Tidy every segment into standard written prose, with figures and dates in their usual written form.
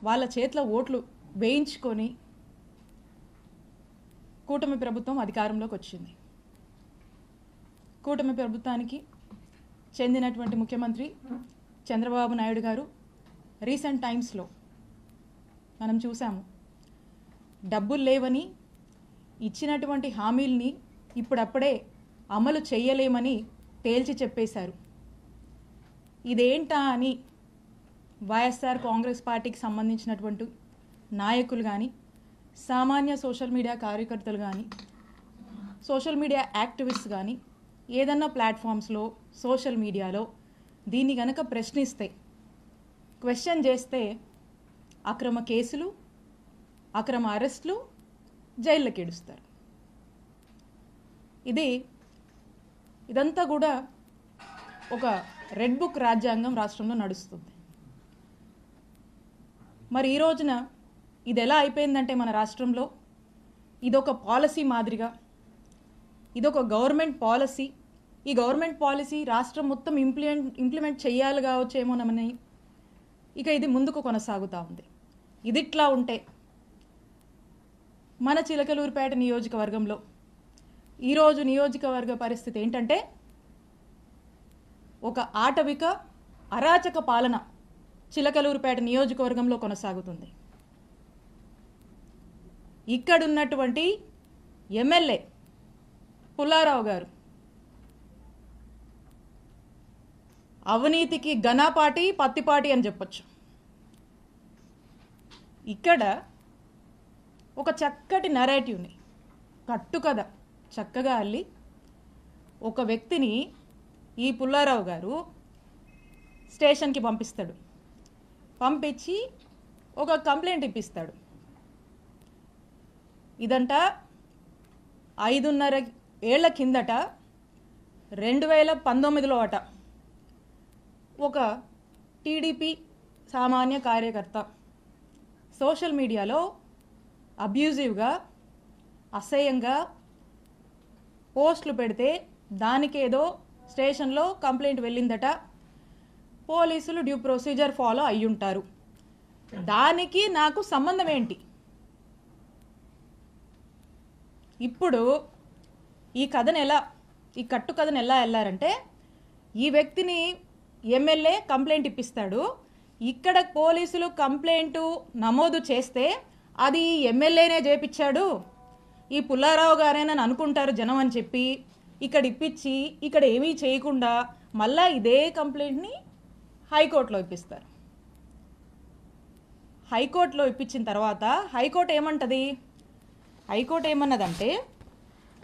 వాళ్ళ చేతిలో ఓట్లు వేయించుకొని కూటమి ప్రభుత్వం అధికారంలోకి వచ్చింది. కూటమి ప్రభుత్వానికి చెందినటువంటి ముఖ్యమంత్రి చంద్రబాబు నాయుడు గారు రీసెంట్ టైమ్స్లో మనం చూసాము, డబ్బులు లేవని ఇచ్చినటువంటి హామీల్ని ఇప్పుడప్పుడే అమలు చేయలేమని తేల్చి చెప్పేశారు. ఇదేంటా అని వైఎస్ఆర్ కాంగ్రెస్ పార్టీకి సంబంధించినటువంటి నాయకులు కానీ, సామాన్య సోషల్ మీడియా కార్యకర్తలు కానీ, సోషల్ మీడియా యాక్టివిస్ట్ కానీ ఏదన్నా ప్లాట్ఫామ్స్లో సోషల్ మీడియాలో దీన్ని కనుక ప్రశ్నిస్తే, క్వశ్చన్ చేస్తే అక్రమ కేసులు, అక్రమ అరెస్టులు, జైళ్ళకి ఏడుస్తారు. ఇదంతా కూడా ఒక రెడ్ బుక్ రాజ్యాంగం రాష్ట్రంలో నడుస్తుంది. మరి ఈ రోజున ఇది ఎలా అయిపోయిందంటే మన రాష్ట్రంలో ఇదొక పాలసీ మాదిరిగా, ఇదొక గవర్నమెంట్ పాలసీ, ఈ గవర్నమెంట్ పాలసీ రాష్ట్రం మొత్తం ఇంప్లిమెంట్ చేయాలి కావచ్చేమోనని ఇక ఇది ముందుకు కొనసాగుతూ ఉంది. ఇదిట్లా ఉంటే మన చిలకలూరిపేట నియోజకవర్గంలో ఈరోజు నియోజకవర్గ పరిస్థితి ఏంటంటే ఒక ఆటవిక అరాచక పాలన చిలకలూరిపేట నియోజకవర్గంలో కొనసాగుతుంది. ఇక్కడున్నటువంటి ఎమ్మెల్యే పుల్లారావు గారు అవినీతికి ఘనాపాటి పత్తిపాటి అని చెప్పొచ్చు. ఇక్కడ ఒక చక్కటి నరేటివ్ని, కట్టుకథ చక్కగా అల్లి ఒక వ్యక్తిని ఈ పుల్లారావు గారు స్టేషన్కి పంపిస్తాడు. పంపించి ఒక కంప్లైంట్ ఇప్పిస్తాడు. ఇదంట 5.5 ఏళ్ల కిందట 2019లో అట ఒక టీడీపీ సామాన్య కార్యకర్త సోషల్ మీడియాలో అబ్యూజివ్గా, అసహ్యంగా పోస్టులు పెడితే దానికేదో స్టేషన్లో కంప్లైంట్ వెళ్ళిందట. పోలీసులు డ్యూ ప్రొసీజర్ ఫాలో అయ్యుంటారు. దానికి నాకు సంబంధం ఏంటి? ఇప్పుడు ఈ కట్టు కథను ఎలా వెళ్ళారంటే, ఈ వ్యక్తిని ఎమ్మెల్యే కంప్లైంట్ ఇప్పిస్తాడు. ఇక్కడ పోలీసులు కంప్లైంట్ నమోదు చేస్తే అది ఎమ్మెల్యేనే చేపించాడు, ఈ పుల్లారావు గారేనని అనుకుంటారు జనం అని చెప్పి ఇక్కడ ఇప్పించి ఇక్కడ ఏమీ చేయకుండా మళ్ళా ఇదే కంప్లైంట్ని హైకోర్టులో ఇప్పిస్తారు. హైకోర్టులో ఇప్పించిన తర్వాత హైకోర్టు ఏమంటది? హైకోర్టు ఏమన్నదంటే,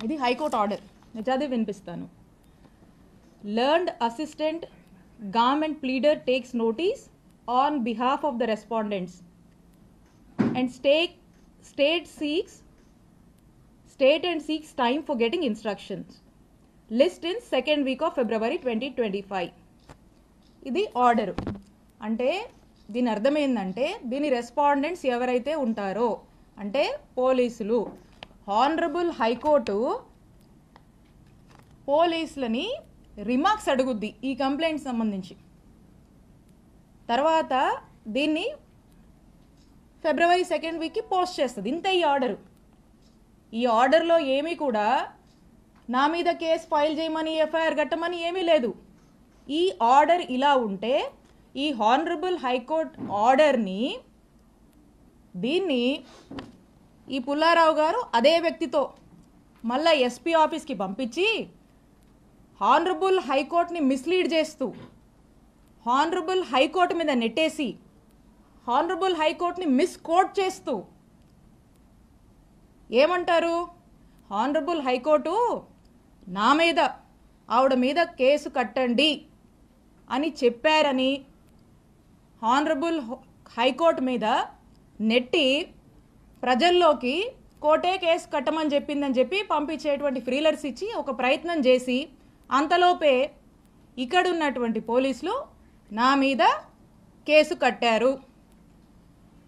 ఇది హైకోర్టు ఆర్డర్, నిజాది వినిపిస్తాను. Learned assistant government pleader takes notice on behalf of the respondents and state and seeks time for getting instructions. List in second week of February 2025. ఇది ఆర్డర్. అంటే దీని అర్థం ఏంటంటే, దీని రెస్పాండెంట్స్ ఎవరైతే ఉంటారో అంటే పోలీసులు, హానరబుల్ హైకోర్టు పోలీసులని రిమార్క్స్ అడుగుద్ది ఈ కంప్లైంట్ సంబంధించి. తర్వాత దీన్ని February 2nd వీక్కి పోస్ట్ చేస్తుంది. ఇంత ఈ ఆర్డరు. ఈ ఆర్డర్లో ఏమీ కూడా నా మీద కేసు ఫైల్ చేయమని, ఎఫ్ఐఆర్ కట్టమని ఏమీ లేదు. ఈ ఆర్డర్ ఇలా ఉంటే ఈ హానరబుల్ హైకోర్టు ఆర్డర్ని దీన్ని ఈ పుల్లారావు గారు అదే వ్యక్తితో మళ్ళా ఎస్పీ ఆఫీస్కి పంపించి హానరబుల్ హైకోర్టుని మిస్లీడ్ చేస్తూ, హానరబుల్ హైకోర్టు మీద నెట్టేసి, హానరబుల్ హైకోర్టుని మిస్కోట్ చేస్తూ ఏమంటారు? హానరబుల్ హైకోర్టు నా మీద, ఆవిడ మీద కేసు కట్టండి అని చెప్పారని హానరబుల్ హైకోర్టు మీద నెట్టి ప్రజల్లోకి కోర్టే కేసు కట్టమని చెప్పిందని చెప్పి పంపించేటువంటి ఫ్రీలర్స్ ఇచ్చి ఒక ప్రయత్నం చేసి, అంతలోపే ఇక్కడున్నటువంటి పోలీసులు నా మీద కేసు కట్టారు,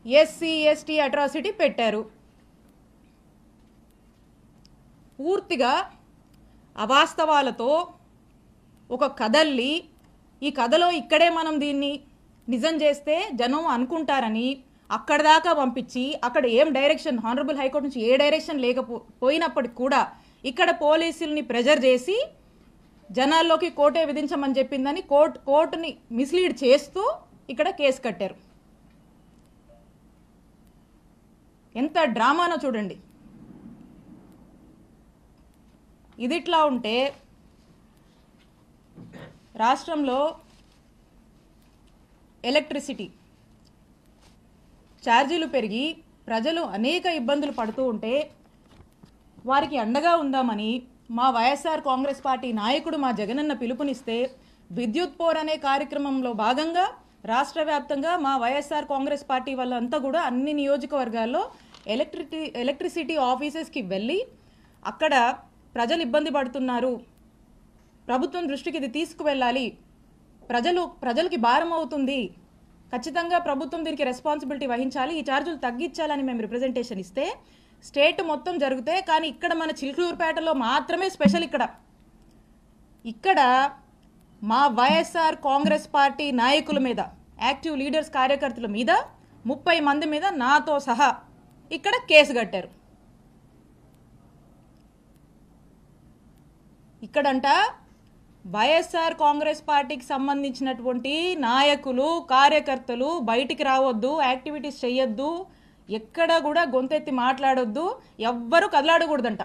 ఎస్సీ ఎస్టీ అట్రాసిటీ పెట్టారు. పూర్తిగా అవాస్తవాలతో ఒక కథల్ని, ఈ కథలో ఇక్కడే మనం దీన్ని నిజం చేస్తే జనం అనుకుంటారని అక్కడ దాకా పంపించి అక్కడ ఏం డైరెక్షన్ హానరబుల్ హైకోర్టు నుంచి ఏ డైరెక్షన్ లేకపోయినప్పటికి కూడా ఇక్కడ పోలీసుల్ని ప్రెజర్ చేసి జనాల్లోకి కోర్టే విధించమని చెప్పిందని కోర్టుని మిస్లీడ్ చేస్తూ ఇక్కడ కేసు కట్టారు. ఎంత డ్రామానో చూడండి. ఇదిట్లా ఉంటే రాష్ట్రంలో ఎలక్ట్రిసిటీ ఛార్జీలు పెరిగి ప్రజలు అనేక ఇబ్బందులు పడుతూ ఉంటే వారికి అండగా ఉందామని మా వైఎస్ఆర్ కాంగ్రెస్ పార్టీ నాయకుడు మా జగనన్న పిలుపునిస్తే విద్యుత్ పోర్ అనే కార్యక్రమంలో భాగంగా రాష్ట్ర వ్యాప్తంగా మా వైఎస్ఆర్ కాంగ్రెస్ పార్టీ వాళ్ళంతా కూడా అన్ని నియోజకవర్గాల్లో ఎలక్ట్రిసిటీ ఆఫీసెస్కి వెళ్ళి అక్కడ ప్రజలు ఇబ్బంది పడుతున్నారు, ప్రభుత్వం దృష్టికి ఇది తీసుకువెళ్ళాలి, ప్రజలకి భారం అవుతుంది, ఖచ్చితంగా ప్రభుత్వం దీనికి రెస్పాన్సిబిలిటీ వహించాలి, ఈ ఛార్జీలు తగ్గించాలని మేము రిప్రజెంటేషన్ ఇస్తే స్టేట్ మొత్తం జరిగితే కానీ ఇక్కడ మన చిలుకూరుపేటలో మాత్రమే స్పెషల్. ఇక్కడ మా వైఎస్ఆర్ కాంగ్రెస్ పార్టీ నాయకుల మీద, యాక్టివ్ లీడర్స్ కార్యకర్తల మీద 30 మంది మీద నాతో సహా ఇక్కడ కేసు కట్టారు. ఇక్కడంట వైఎస్ఆర్ కాంగ్రెస్ పార్టీకి సంబంధించినటువంటి నాయకులు కార్యకర్తలు బయటికి రావద్దు, యాక్టివిటీస్ చేయొద్దు, ఎక్కడ కూడా గొంతెత్తి మాట్లాడొద్దు, ఎవ్వరూ కదలాడకూడదంట.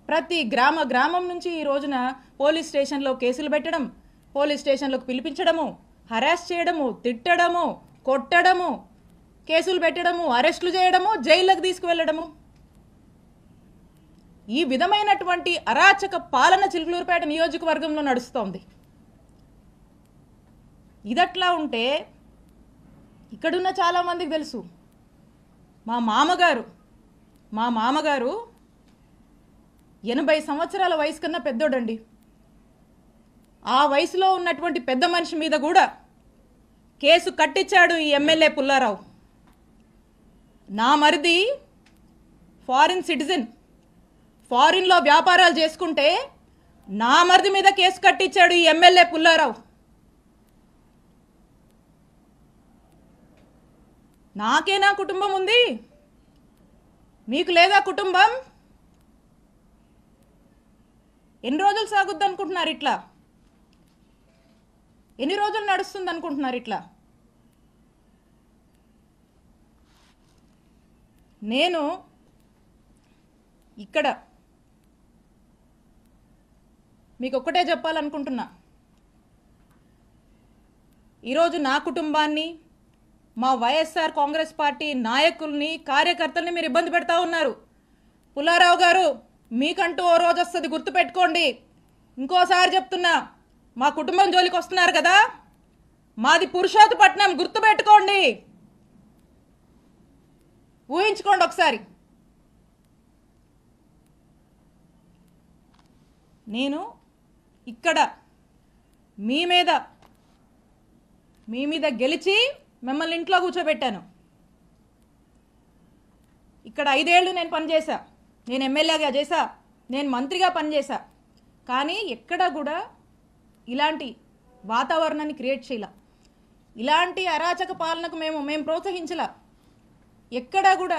ప్రతి గ్రామం నుంచి ఈ రోజున పోలీస్ స్టేషన్లో కేసులు పెట్టడం, పోలీస్ స్టేషన్లోకి పిలిపించడము, హరాస్ చేయడము, తిట్టడము, కొట్టడము, కేసులు పెట్టడము, అరెస్టులు చేయడము, జైళ్ళకు తీసుకువెళ్ళడము, ఈ విధమైనటువంటి అరాచక పాలన చిలుకూరుపేట నియోజకవర్గంలో నడుస్తోంది. ఇదట్లా ఉంటే ఇక్కడున్న చాలామందికి తెలుసు, మా మామగారు 80 సంవత్సరాల వయసు కన్నా పెద్దోడండి. ఆ వయసులో ఉన్నటువంటి పెద్ద మనిషి మీద కూడా కేసు కట్టించాడు ఈ ఎమ్మెల్యే పుల్లారావు. నా మరిది ఫారిన్ సిటిజన్, ఫారిన్లో వ్యాపారాలు చేసుకుంటే నా మరిది మీద కేసు కట్టించాడు ఈ ఎమ్మెల్యే పుల్లారావు. నాకేనా కుటుంబం ఉంది, మీకు లేదా కుటుంబం? ఎన్ని రోజులు సాగుద్ది అనుకుంటున్నారు ఇట్లా? ఎన్ని రోజులు నడుస్తుంది అనుకుంటున్నారు ఇట్లా? నేను ఇక్కడ మీకు ఒక్కటే చెప్పాలనుకుంటున్నా, ఈరోజు నా కుటుంబాన్ని, మా వైఎస్ఆర్ కాంగ్రెస్ పార్టీ నాయకుల్ని కార్యకర్తల్ని మీరు ఇబ్బంది పెడతా ఉన్నారు. పుల్లారావు గారు, మీకంటూ ఓ రోజు వస్తుంది, గుర్తుపెట్టుకోండి. ఇంకోసారి చెప్తున్నా, మా కుటుంబం జోలికి వస్తున్నారు కదా, మాది పురుషోత్తపట్నం, గుర్తుపెట్టుకోండి, ఊహించుకోండి ఒకసారి. నేను ఇక్కడ మీ మీద గెలిచి మిమ్మల్ని ఇంట్లో కూర్చోబెట్టాను. ఇక్కడ 5 ఏళ్ళు నేను పనిచేశా, నేను ఎమ్మెల్యేగా చేశా, నేను మంత్రిగా పనిచేశా. కానీ ఎక్కడ కూడా ఇలాంటి వాతావరణాన్ని క్రియేట్ చేయాల, ఇలాంటి అరాచక పాలనకు మేము ప్రోత్సహించలా. ఎక్కడా కూడా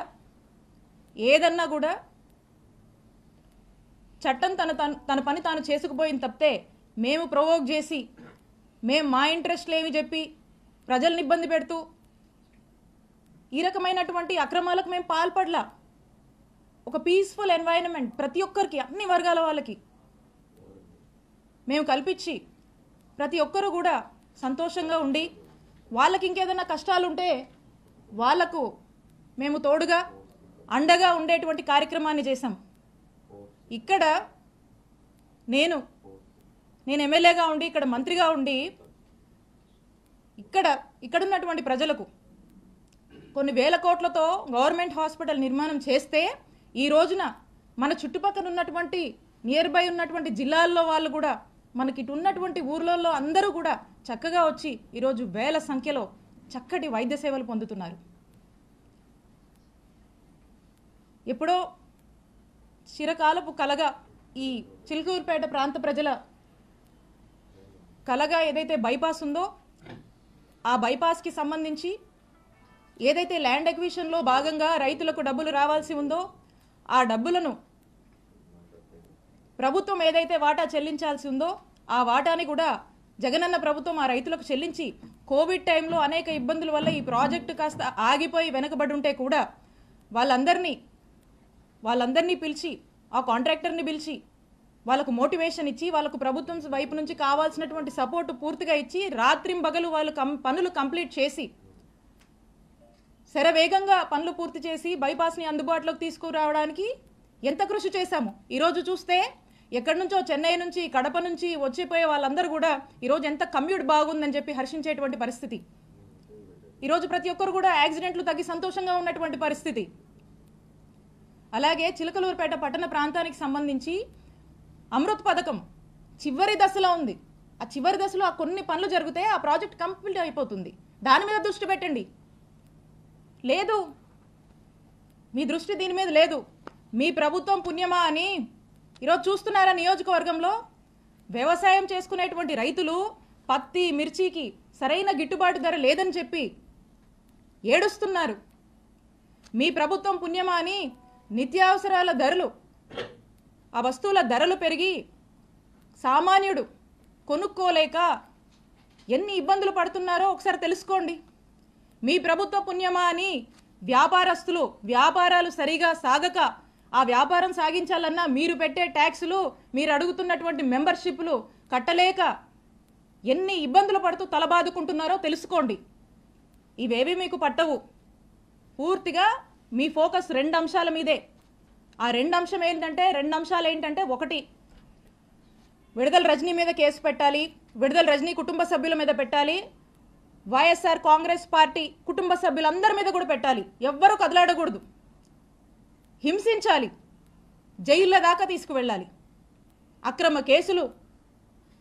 ఏదన్నా కూడా చట్టం తన పని తాను చేసుకుపోయింది తప్పితే మేము ప్రొవోక్ చేసి, మేము మా ఇంట్రెస్ట్లు ఏమి చెప్పి ప్రజల్ని ఇబ్బంది పెడుతూ ఈ రకమైనటువంటి అక్రమాలకు మేము పాల్పడలా. ఒక పీస్ఫుల్ ఎన్వైరన్మెంట్ ప్రతి ఒక్కరికి, అన్ని వర్గాల వాళ్ళకి మేము కల్పించి ప్రతి ఒక్కరూ కూడా సంతోషంగా ఉండి, వాళ్ళకి ఇంకేదైనా కష్టాలుంటే వాళ్లకు మేము తోడుగా అండగా ఉండేటువంటి కార్యక్రమాన్ని చేశాం. ఇక్కడ నేను ఎమ్మెల్యేగా ఉండి, ఇక్కడ మంత్రిగా ఉండి, ఇక్కడున్నటువంటి ప్రజలకు కొన్ని వేల కోట్లతో గవర్నమెంట్ హాస్పిటల్ నిర్మాణం చేస్తే, ఈ రోజున మన చుట్టుపక్కల ఉన్నటువంటి నియర్ బై ఉన్నటువంటి జిల్లాల్లో వాళ్ళు కూడా, మనకి ఇటు ఉన్నటువంటి ఊర్లలో అందరూ కూడా చక్కగా వచ్చి ఈరోజు వేల సంఖ్యలో చక్కటి వైద్య సేవలు పొందుతున్నారు. ఎప్పుడో చిరకాలపు కలగా ఈ చిలుకూరుపేట ప్రాంత ప్రజల కలగా ఏదైతే బైపాస్ ఉందో, ఆ బైపాస్కి సంబంధించి ఏదైతే ల్యాండ్ ఎక్విజిషన్లో భాగంగా రైతులకు డబ్బులు రావాల్సి ఉందో ఆ డబ్బులను ప్రభుత్వం ఏదైతే వాటా చెల్లించాల్సి ఉందో ఆ వాటాని కూడా జగనన్న ప్రభుత్వం ఆ రైతులకు చెల్లించి కోవిడ్ టైంలో అనేక ఇబ్బందుల వల్ల ఈ ప్రాజెక్టు కాస్త ఆగిపోయి వెనకబడి ఉంటే కూడా వాళ్ళందరినీ పిలిచి ఆ కాంట్రాక్టర్ని పిలిచి వాళ్ళకు మోటివేషన్ ఇచ్చి వాళ్ళకు ప్రభుత్వం వైపు నుంచి కావాల్సినటువంటి సపోర్టు పూర్తిగా ఇచ్చి రాత్రింబగలు వాళ్ళు పనులు కంప్లీట్ చేసి శరవేగంగా పనులు పూర్తి చేసి బైపాస్ని అందుబాటులోకి తీసుకురావడానికి ఎంత కృషి చేశాము. ఈరోజు చూస్తే ఎక్కడి నుంచో చెన్నై నుంచి కడప నుంచి వచ్చిపోయే వాళ్ళందరూ కూడా ఈరోజు ఎంత కమ్యూట్ బాగుందని చెప్పి హర్షించేటువంటి పరిస్థితి. ఈరోజు ప్రతి ఒక్కరు కూడా యాక్సిడెంట్లు తగ్గి సంతోషంగా ఉన్నటువంటి పరిస్థితి. అలాగే చిలకలూరుపేట పట్టణ ప్రాంతానికి సంబంధించి అమృత్ పథకం చివరి దశలో ఉంది. ఆ చివరి దశలో ఆ కొన్ని పనులు జరిగితే ఆ ప్రాజెక్ట్ కంప్లీట్ అయిపోతుంది. దాని మీద దృష్టి పెట్టండి. లేదు, మీ దృష్టి దీని మీద లేదు. మీ ప్రభుత్వం పుణ్యమా అని ఈరోజు చూస్తున్నారా నియోజకవర్గంలో వ్యవసాయం చేసుకునేటువంటి రైతులు పత్తి మిర్చికి సరైన గిట్టుబాటు ధర లేదని చెప్పి ఏడుస్తున్నారు. మీ ప్రభుత్వం పుణ్యమా అని నిత్యావసరాల ధరలు, ఆ వస్తువుల ధరలు పెరిగి సామాన్యుడు కొనుక్కోలేక ఎన్ని ఇబ్బందులు పడుతున్నారో ఒకసారి తెలుసుకోండి. మీ ప్రభుత్వ పుణ్యమా అని వ్యాపారస్తులు వ్యాపారాలు సరిగా సాగక ఆ వ్యాపారం సాగించాలన్నా మీరు పెట్టే ట్యాక్సులు, మీరు అడుగుతున్నటువంటి మెంబర్షిప్లు కట్టలేక ఎన్ని ఇబ్బందులు పడుతూ తలబాదుకుంటున్నారో తెలుసుకోండి. ఇవేవి మీకు పట్టవు. పూర్తిగా మీ ఫోకస్ రెండు అంశాల మీదే. ఆ రెండు అంశాలు ఏంటంటే ఒకటి, విడుదల రజనీ మీద కేసు పెట్టాలి, విడుదల రజనీ కుటుంబ సభ్యుల మీద పెట్టాలి, వైఎస్ఆర్ కాంగ్రెస్ పార్టీ కుటుంబ సభ్యులందరి మీద కూడా పెట్టాలి. ఎవ్వరూ కదలాడకూడదు, హింసించాలి, జైళ్ళ దాకా తీసుకువెళ్ళాలి, అక్రమ కేసులు,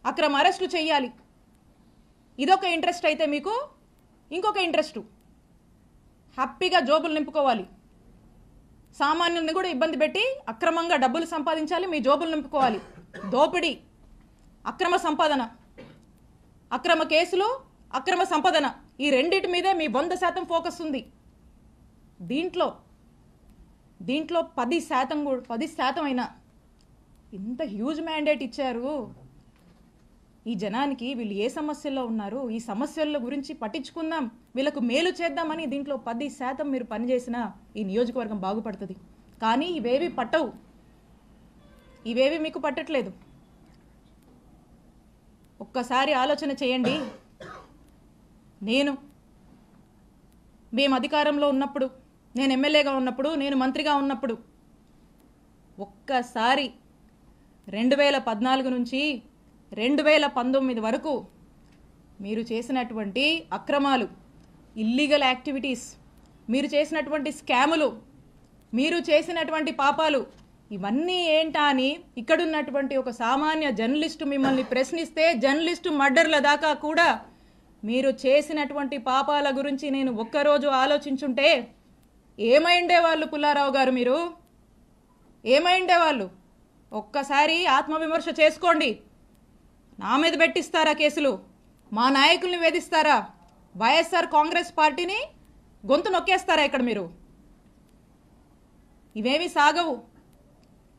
అక్రమ అరెస్టులు చేయాలి. ఇదొక ఇంట్రెస్ట్ అయితే మీకు ఇంకొక ఇంట్రెస్టు హ్యాపీగా జోబులు నింపుకోవాలి. సామాన్యుల్ని కూడా ఇబ్బంది పెట్టి అక్రమంగా డబ్బులు సంపాదించాలి, మీ జోబులు నింపుకోవాలి. దోపిడీ, అక్రమ సంపాదన, అక్రమ కేసులు, అక్రమ సంపాదన, ఈ రెండింటి మీదే మీ 100% ఫోకస్ ఉంది. దీంట్లో 10% అయినా ఇంత హ్యూజ్ మ్యాండేట్ ఇచ్చారు ఈ జనానికి. వీళ్ళు ఏ సమస్యల్లో ఉన్నారు, ఈ సమస్యల గురించి పట్టించుకుందాం, వీళ్ళకు మేలు చేద్దామని దీంట్లో 10% మీరు పనిచేసినా ఈ నియోజకవర్గం బాగుపడుతుంది. కానీ ఇవేవి పట్టవు, ఇవేవి మీకు పట్టట్లేదు. ఒక్కసారి ఆలోచన చేయండి. మేము అధికారంలో ఉన్నప్పుడు, నేను ఎమ్మెల్యేగా ఉన్నప్పుడు, నేను మంత్రిగా ఉన్నప్పుడు ఒక్కసారి 2014 నుంచి 2019 వరకు మీరు చేసినటువంటి అక్రమాలు, ఇల్లీగల్ యాక్టివిటీస్, మీరు చేసినటువంటి స్కాములు, మీరు చేసినటువంటి పాపాలు ఇవన్నీ ఏంటా అని ఇక్కడున్నటువంటి ఒక సామాన్య జర్నలిస్టు మిమ్మల్ని ప్రశ్నిస్తే, జర్నలిస్టు మర్డర్ల దాకా కూడా మీరు చేసినటువంటి పాపాల గురించి నేను ఒక్కరోజు ఆలోచించుంటే ఏమైండేవాళ్ళు పుల్లారావు గారు? మీరు ఏమైండేవాళ్ళు? ఒక్కసారి ఆత్మవిమర్శ చేసుకోండి. నా మీద పెట్టిస్తారా కేసులు? మా నాయకుల్ని వేధిస్తారా? వైఎస్ఆర్ కాంగ్రెస్ పార్టీని గొంతు నొక్కేస్తారా ఇక్కడ మీరు? ఇవేమి సాగవు,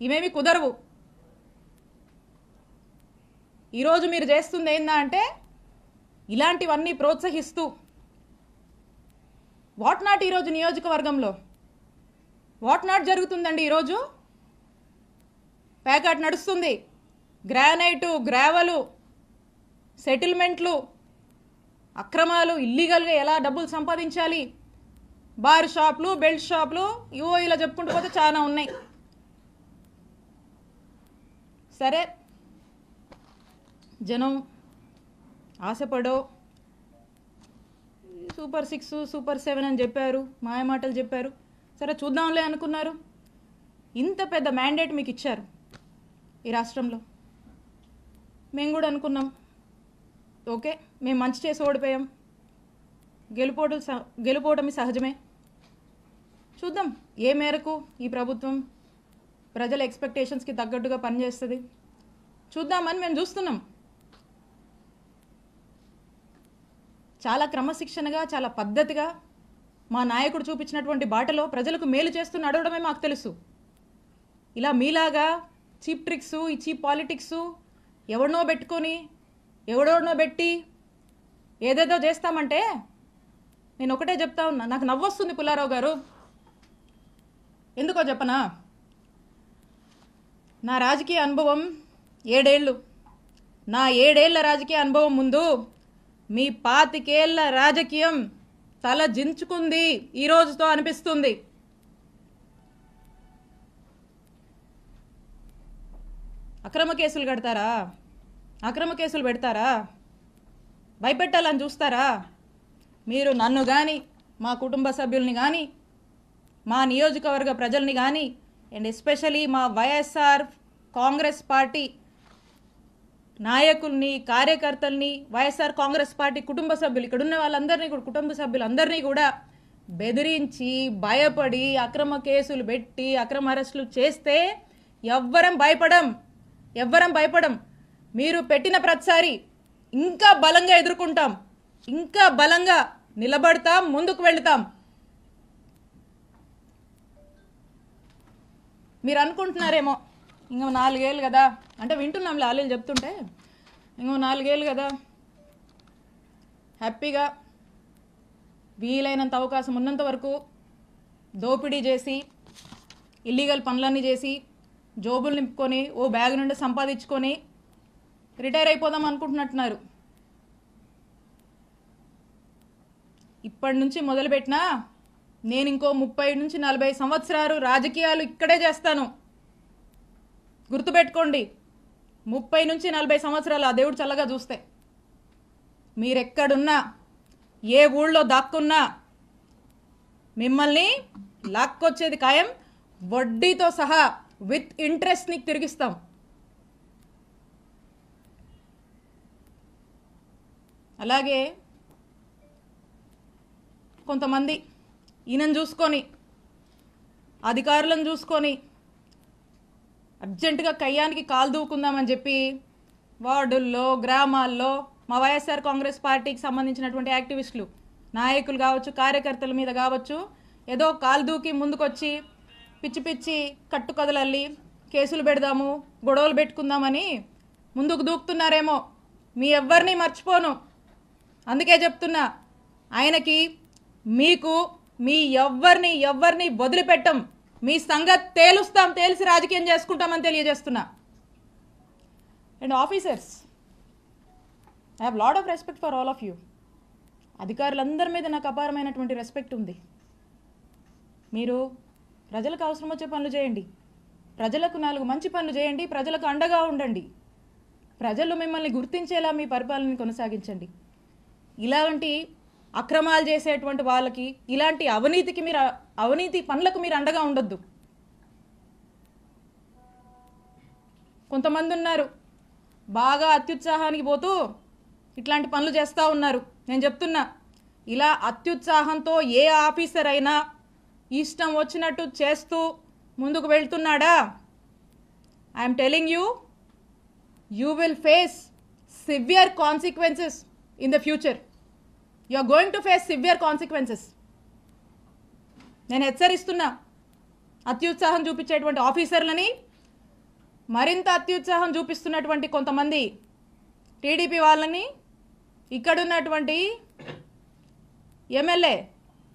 ఇవేమి కుదరవు. ఈరోజు మీరు చేస్తుంది ఏందా అంటే ఇలాంటివన్నీ ప్రోత్సహిస్తూ వాట్ నాట్ ఈరోజు నియోజకవర్గంలో వాట్ నాట్ జరుగుతుందండి. ఈరోజు ప్యాకెట్ నడుస్తుంది, గ్రానైటు, గ్రావెలు, సెటిల్మెంట్లు, అక్రమాలు, ఇల్లీగల్గా ఎలా డబ్బులు సంపాదించాలి, బార్ షాపులు, బెల్ట్ షాపులు, ఇవో ఇలా చెప్పుకుంటూ పోతే చాలా ఉన్నాయి. సరే, జనం ఆశపడో సూపర్ 6, సూపర్ 7 అని చెప్పారు, మాయమాటలు చెప్పారు. సరే చూద్దాంలే అనుకున్నారు. ఇంత పెద్ద మ్యాండేట్ మీకు ఇచ్చారు ఈ రాష్ట్రంలో. మేము కూడా అనుకున్నాం, ఓకే మేము మంచి చేసి ఓడిపోయాం, గెలుపోవటమి సహజమే, చూద్దాం ఏ మేరకు ఈ ప్రభుత్వం ప్రజల ఎక్స్పెక్టేషన్స్కి తగ్గట్టుగా పనిచేస్తుంది చూద్దామని మేము చూస్తున్నాం. చాలా క్రమశిక్షణగా, చాలా పద్ధతిగా మా నాయకుడు చూపించినటువంటి బాటలో ప్రజలకు మేలు చేస్తూ నడవడమే మాకు తెలుసు. ఇలా మీలాగా చీప్ ట్రిక్స్, ఈ చీప్ పాలిటిక్స్ ఎవడనో పెట్టుకొని ఎవడోనో పెట్టి ఏదేదో చేస్తామంటే నేను ఒకటే చెప్తా ఉన్నా. నాకు నవ్వొస్తుంది పుల్లారావు గారు. ఎందుకో చెప్పనా? నా రాజకీయ అనుభవం 7 ఏళ్ళు. నా 7 ఏళ్ల రాజకీయ అనుభవం ముందు మీ 25 ఏళ్ల రాజకీయం తల జించుకుంది ఈ రోజుతో అనిపిస్తుంది. అక్రమ కేసులు కడతారా? అక్రమ కేసులు పెడతారా? భయపెట్టాలని చూస్తారా? మీరు నన్ను కానీ, మా కుటుంబ సభ్యుల్ని కానీ, మా నియోజకవర్గ ప్రజల్ని కానీ, అండ్ ఎస్పెషలీ మా వైఎస్ఆర్ కాంగ్రెస్ పార్టీ నాయకుల్ని, కార్యకర్తల్ని, వైఎస్ఆర్ కాంగ్రెస్ పార్టీ కుటుంబ సభ్యులు, ఇక్కడ ఉన్న వాళ్ళందరినీ కూడా, కుటుంబ సభ్యులందరినీ కూడా బెదిరించి, భయపడి, అక్రమ కేసులు పెట్టి, అక్రమ అరెస్టులు చేస్తే ఎవ్వరం భయపడం. మీరు పెట్టిన ప్రతిసారి ఇంకా బలంగా ఎదుర్కొంటాం, ఇంకా బలంగా నిలబడతాం, ముందుకు వెళుతాం. మీరు అనుకుంటున్నారేమో ఇంకో 4 ఏళ్ళు కదా, అంటే వింటున్నాం లాలీలు చెప్తుంటే, ఇంకో 4 ఏళ్ళు కదా హ్యాపీగా వీలైనంత అవకాశం ఉన్నంత వరకు దోపిడీ చేసి, ఇల్లీగల్ పనులన్నీ చేసి, జోబులు నింపుకొని, ఓ బ్యాగ్ నుండి సంపాదించుకొని రిటైర్ అయిపోదాం అనుకుంటున్నట్టున్నారు. ఇప్పటి నుంచి మొదలుపెట్టినా నేను ఇంకో 30 నుంచి 40 సంవత్సరాలు రాజకీయాలు ఇక్కడే చేస్తాను. గుర్తుపెట్టుకోండి, 30 నుంచి 40 సంవత్సరాలు ఆ దేవుడు చల్లగా చూస్తే మీరెక్కడున్నా, ఏ ఊళ్ళో దాక్కున్నా మిమ్మల్ని లాక్కొచ్చేది ఖాయం. వడ్డీతో సహా విత్ ఇంట్రెస్ట్ నీకు తిరిగిస్తాం. అలాగే కొంతమంది ఈయనను చూసుకొని, అధికారులను చూసుకొని అర్జెంటుగా కయ్యానికి కాలు దూకుందామని చెప్పి వార్డుల్లో, గ్రామాల్లో మా వైఎస్ఆర్ కాంగ్రెస్ పార్టీకి సంబంధించినటువంటి యాక్టివిస్టులు, నాయకులు కావచ్చు, కార్యకర్తల మీద కావచ్చు, ఏదో కాలు దూకి ముందుకొచ్చి పిచ్చి పిచ్చి కట్టుకథలల్లి కేసులు పెడదాము, గొడవలు పెట్టుకుందామని ముందుకు దూకుతున్నారేమో. మీ ఎవ్వరిని మర్చిపోను. అందుకే చెప్తున్నా, ఆయనకి మీకు మీ ఎవ్వరిని వదిలిపెట్టం. మీ సంగతి తేలుస్తాం, తేల్చి రాజకీయం చేసుకుంటామని తెలియజేస్తున్నా. And officers, I have lot of respect for all of you. అధికారులందరి మీద నాకు అపారమైనటువంటి రెస్పెక్ట్ ఉంది. మీరు ప్రజలకు అవసరం వచ్చే పనులు చేయండి, ప్రజలకు 4 మంచి పనులు చేయండి, ప్రజలకు అండగా ఉండండి, ప్రజలు మిమ్మల్ని గుర్తించేలా మీ పరిపాలనని కొనసాగించండి. ఇలాంటి అక్రమాలు చేసేటువంటి వాళ్ళకి, ఇలాంటి అవినీతి పనులకు మీరు అండగా ఉండొద్దు. కొంతమంది ఉన్నారు బాగా అత్యుత్సాహానికి పోతూ ఇట్లాంటి పనులు చేస్తూ ఉన్నారు. నేను చెప్తున్నా, ఇలా అత్యుత్సాహంతో ఏ ఆఫీసర్ అయినా ఇష్టం వచ్చినట్టు చేస్తూ ముందుకు వెళ్తున్నాడా, I'm telling you, you will face severe consequences in the future. You are going to face severe consequences. నేను హెచ్చరిస్తున్నా, అత్యుత్సాహం చూపించేటువంటి ఆఫీసర్లని, మరింత అత్యుత్సాహం చూపిస్తున్నటువంటి కొంతమంది టీడీపీ వాళ్ళని, ఇక్కడున్నటువంటి ఎమ్మెల్యే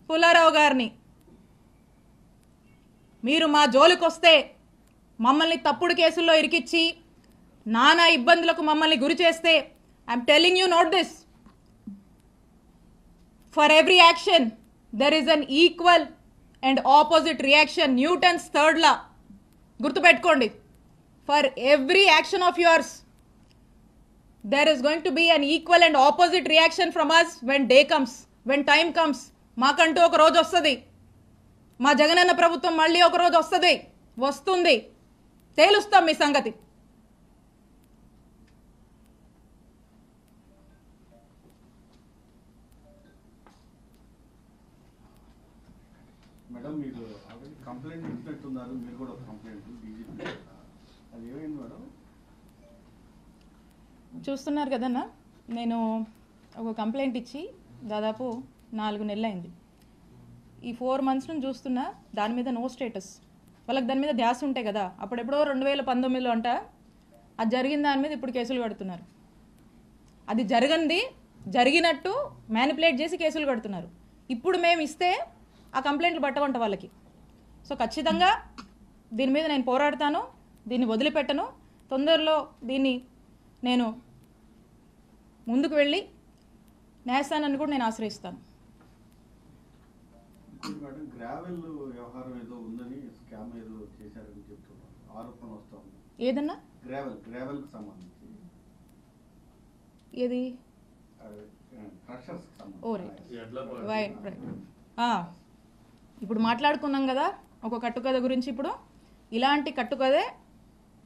పుల్లారావు గారిని, మీరు మా జోలికొస్తే మమ్మల్ని తప్పుడు కేసుల్లో ఇరికిచ్చి నానా ఇబ్బందులకు మమ్మల్ని గురి చేస్తే, I'm telling you note this, for every action there is an equal and opposite reaction. Newton's 3rd law గుర్తుపెట్టుకోండి. For every action of yours there is going to be an equal and opposite reaction from us when day comes, when time comes. మాకంటూ ఒక రోజు వస్తుంది, మా జగనన్న ప్రభుత్వం మళ్ళీ ఒక రోజు వస్తుంది, తేలుస్తాం మీ సంగతి. మేడం, మీరు ఆల్రెడీ కంప్లైంట్ ఇచ్చినట్టున్నారు, మీరు కూడా కంప్లైంట్ డీజీపీ, అది ఏమైంది మేడం? చూస్తున్నారు కదన్నా, నేను ఒక కంప్లైంట్ ఇచ్చి దాదాపు 4 నెలలు అయింది. ఈ 4 months నుంచి చూస్తున్నా దాని మీద నో స్టేటస్. వాళ్ళకి దాని మీద ధ్యాస ఉంటాయి కదా. అప్పుడెప్పుడో 2019లో అంట అది జరిగిన దాని మీద ఇప్పుడు కేసులు కడుతున్నారు. అది జరిగినట్టు మ్యానిపులేట్ చేసి కేసులు కడుతున్నారు. ఇప్పుడు మేము ఇస్తే ఆ కంప్లైంట్లు పట్టవంట వాళ్ళకి. సో ఖచ్చితంగా దీని మీద నేను పోరాడతాను, దీన్ని వదిలిపెట్టను. తొందరలో దీన్ని నేను ముందుకు వెళ్ళి న్యాయస్థానాన్ని కూడా నేను ఆశ్రయిస్తాను. మేడం గ్రావెల్ వ్యవహారం ఏదో ఉందని స్కామ్ ఏదో చేశారని చెప్తున్నారు, ఆరోపణ వస్తా ఉంది. ఏదన్నా గ్రావెల్ కి సంబంధించి ఏది? క్రషర్స్ కి ఓ రైట్. ఇప్పుడు మాట్లాడుకున్నాం కదా ఒక కట్టుకథ గురించి. ఇప్పుడు ఇలాంటి కట్టుకథే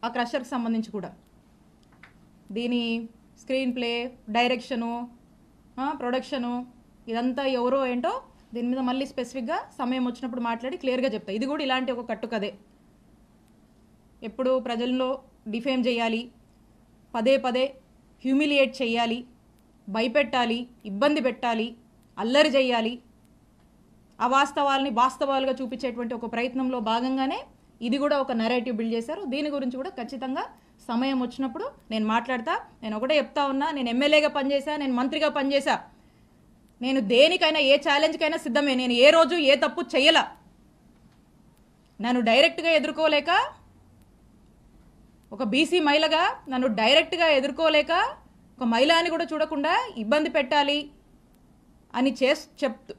ఆ క్రషర్కి సంబంధించి కూడా. దీని స్క్రీన్ ప్లే, డైరెక్షను, ప్రొడక్షను ఇదంతా ఎవరో ఏంటో దీని మీద మళ్ళీ స్పెసిఫిక్గా సమయం వచ్చినప్పుడు మాట్లాడి క్లియర్గా చెప్తా. ఇది కూడా ఇలాంటి ఒక కట్టుకథే. ఎప్పుడు ప్రజల్లో డిఫేమ్ చేయాలి, పదే పదే హ్యూమిలియేట్ చేయాలి, భయపెట్టాలి, ఇబ్బంది పెట్టాలి, అల్లరి చేయాలి, అవాస్తవాల్ని వాస్తవాలుగా చూపించేటువంటి ఒక ప్రయత్నంలో భాగంగానే ఇది కూడా ఒక నెరేటివ్ బిల్డ్ చేశారు. దీని గురించి కూడా ఖచ్చితంగా సమయం వచ్చినప్పుడు నేను మాట్లాడతా. నేను ఒకటే చెప్తా ఉన్నా, నేను ఎమ్మెల్యేగా పనిచేశా, నేను మంత్రిగా పనిచేశా, నేను దేనికైనా ఏ ఛాలెంజ్కైనా సిద్ధమే. నేను ఏ రోజు ఏ తప్పు చెయ్యలా. నన్ను డైరెక్ట్గా ఎదుర్కోలేక, ఒక బీసీ మహిళగా నన్ను డైరెక్ట్గా ఎదుర్కోలేక, ఒక మహిళ అని కూడా చూడకుండా ఇబ్బంది పెట్టాలి అని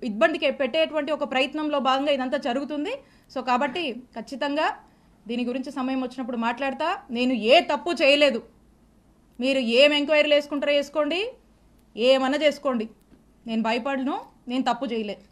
ఇబ్బందికి పెట్టేటువంటి ఒక ప్రయత్నంలో భాగంగా ఇదంతా జరుగుతుంది. సో కాబట్టి ఖచ్చితంగా దీని గురించి సమయం వచ్చినప్పుడు మాట్లాడతా. నేను ఏ తప్పు చేయలేదు. మీరు ఏం ఎంక్వైరీలు వేసుకుంటారో వేసుకోండి, ఏమన్నా చేసుకోండి, నేను భయపడను, నేను తప్పు చేయలేదు.